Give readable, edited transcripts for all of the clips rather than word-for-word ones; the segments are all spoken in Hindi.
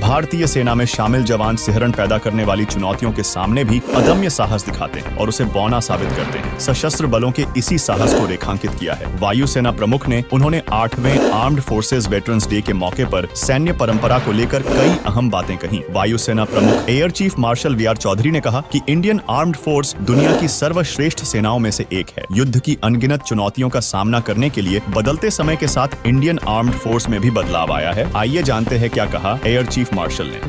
भारतीय सेना में शामिल जवान सिहरन पैदा करने वाली चुनौतियों के सामने भी अदम्य साहस दिखाते हैं और उसे बौना साबित करते हैं। सशस्त्र बलों के इसी साहस को रेखांकित किया है वायुसेना प्रमुख ने। उन्होंने 8वें आर्म्ड फोर्सेज वेटरन्स डे के मौके पर सैन्य परंपरा को लेकर कई अहम बातें कही। वायुसेना प्रमुख air chief marshal V R Chaudhary ने कहा कि इंडियन आर्म्ड फोर्स दुनिया की सर्वश्रेष्ठ सेनाओं में से एक है। युद्ध की अनगिनत चुनौतियों का सामना करने के लिए बदलते समय के साथ इंडियन आर्म्ड फोर्स में भी बदलाव आया है। आइए जानते हैं क्या कहा एयर चीफ मार्शल ने।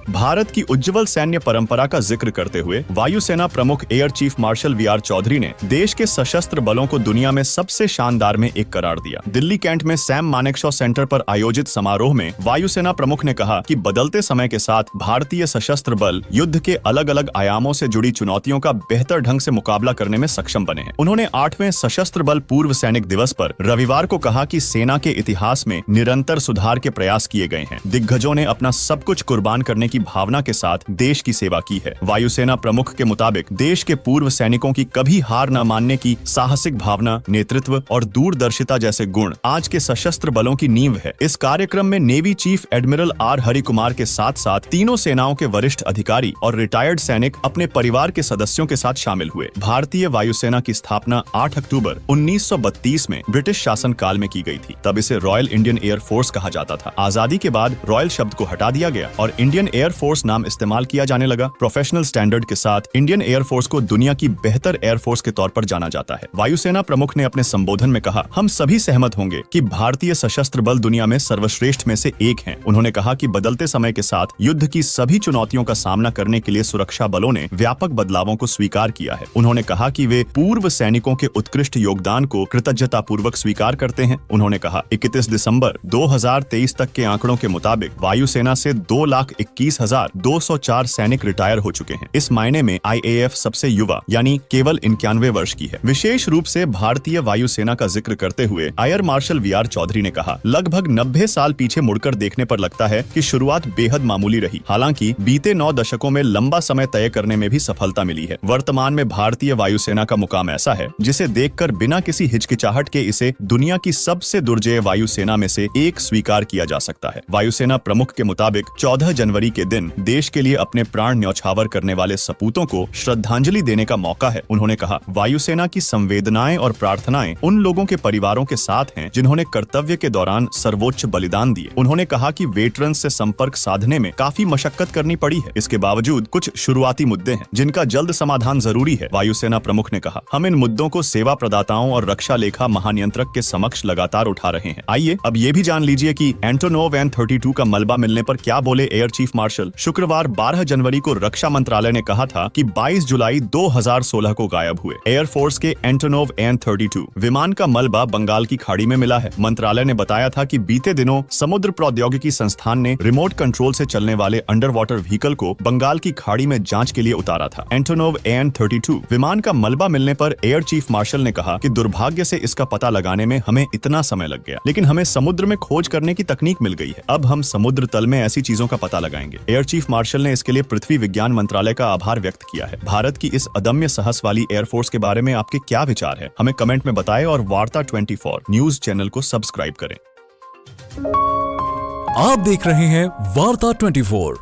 भारत की उज्जवल सैन्य परंपरा का जिक्र करते हुए वायुसेना प्रमुख air chief marshal V R Chaudhary ने देश के सशस्त्र बलों को दुनिया में सबसे शानदार में एक करार दिया। दिल्ली कैंट में सैम मानेकशॉ सेंटर पर आयोजित समारोह में वायुसेना प्रमुख ने कहा कि बदलते समय के साथ भारतीय सशस्त्र बल युद्ध के अलग अलग आयामों से जुड़ी चुनौतियों का बेहतर ढंग से मुकाबला करने में सक्षम बने हैं। उन्होंने 8वें सशस्त्र बल पूर्व सैनिक दिवस पर रविवार को कहा कि सेना के इतिहास में निरंतर सुधार के प्रयास किए गए हैं। दिग्गजों ने अपना सब कुछ कुर्बान करने की भावना के साथ देश की सेवा की है। वायुसेना प्रमुख के मुताबिक देश के पूर्व सैनिकों की कभी हार न मानने की साहसिक भावना, नेतृत्व और दूरदर्शिता जैसे गुण आज के सशस्त्र बलों की नींव है। इस कार्यक्रम में navy chief admiral R Harikumar के साथ साथ तीनों सेनाओं के वरिष्ठ अधिकारी और रिटायर्ड सैनिक अपने परिवार के सदस्यों के साथ शामिल हुए। भारतीय वायुसेना की स्थापना 8 अक्टूबर 1932 में ब्रिटिश शासन काल में की गई थी। तब इसे रॉयल इंडियन एयर फोर्स कहा जाता था। आजादी के बाद रॉयल शब्द को हटा दिया गया और इंडियन एयर फोर्स नाम इस्तेमाल किया जाने लगा। प्रोफेशनल स्टैंडर्ड के साथ इंडियन एयर फोर्स को दुनिया की बेहतर एयर फोर्स के तौर पर जाना जाता है। वायुसेना प्रमुख ने अपने संबोधन में कहा, हम सभी सहमत होंगे कि भारतीय सशस्त्र बल दुनिया में सर्वश्रेष्ठ में से एक हैं। उन्होंने कहा कि बदलते समय के साथ युद्ध की सभी चुनौतियों का सामना करने के लिए सुरक्षा बलों ने व्यापक बदलावों को स्वीकार किया है। उन्होंने कहा कि वे पूर्व सैनिकों के उत्कृष्ट योगदान को कृतज्ञता पूर्वक स्वीकार करते हैं। उन्होंने कहा 31 दिसंबर 2023 तक के आंकड़ों के मुताबिक वायुसेना से 2,21,204 सैनिक रिटायर हो चुके हैं। इस मायने में IAF सबसे युवा यानी केवल 91 वर्ष की है। विशेष रूप से भारतीय वायुसेना का जिक्र करते हुए air marshal V R Chaudhary ने कहा, लगभग 90 साल पीछे मुड़कर देखने पर लगता है कि शुरुआत बेहद मामूली रही। हालांकि बीते 9 दशकों में लंबा समय तय करने में भी सफलता मिली है। वर्तमान में भारतीय वायुसेना का मुकाम ऐसा है जिसे देखकर बिना किसी हिचकिचाहट के इसे दुनिया की सबसे दुर्जय वायुसेना में से एक स्वीकार किया जा सकता है। वायुसेना प्रमुख के मुताबिक 14 जनवरी के दिन देश के लिए अपने प्राण न्यौछावर करने वाले सपूतों को श्रद्धांजलि देने का मौका है। उन्होंने कहा, वायुसेना की संवेदनाएं और प्रार्थनाएं उन लोगों के परिवारों के साथ हैं जिन्होंने कर्तव्य के दौरान सर्वोच्च बलिदान दिए। उन्होंने कहा कि वेटरन्स से संपर्क साधने में काफी मशक्कत करनी पड़ी है। इसके बावजूद कुछ शुरुआती मुद्दे हैं जिनका जल्द समाधान जरूरी है। वायुसेना प्रमुख ने कहा, हम इन मुद्दों को सेवा प्रदाताओं और रक्षा लेखा महानियंत्रक के समक्ष लगातार उठा रहे हैं। आइए अब ये भी जान लीजिए कि एंटोनोव N-32 का मलबा मिलने पर क्या बोले एयर चीफ मार्शल। शुक्रवार 12 जनवरी को रक्षा मंत्रालय ने कहा था कि 22 जुलाई 2016 को गायब हुए एयरफोर्स के एंटोनोव N-32 विमान का मलबा बंगाल की खाड़ी में मिला है। मंत्रालय ने बताया था कि बीते दिनों समुद्र प्रौद्योगिकी संस्थान ने रिमोट कंट्रोल से चलने वाले अंडर वाटर व्हीकल को बंगाल की खाड़ी में जांच के लिए उतारा था। एंटोनोव N-32 विमान का मलबा मिलने पर एयर चीफ मार्शल ने कहा कि दुर्भाग्य से इसका पता लगाने में हमें इतना समय लग गया, लेकिन हमें समुद्र में खोज करने की तकनीक मिल गई है। अब हम समुद्र तल में ऐसी चीजों का पता लगाएंगे। एयर चीफ मार्शल ने इसके लिए पृथ्वी विज्ञान मंत्रालय का आभार व्यक्त किया है। भारत की इस अदम्य साहस वाली एयरफोर्स के बारे में आपके क्या विचार है, हमें कमेंट में बताएं और वार्ता 24 न्यूज चैनल को सब्सक्राइब करें। आप देख रहे हैं वार्ता 24।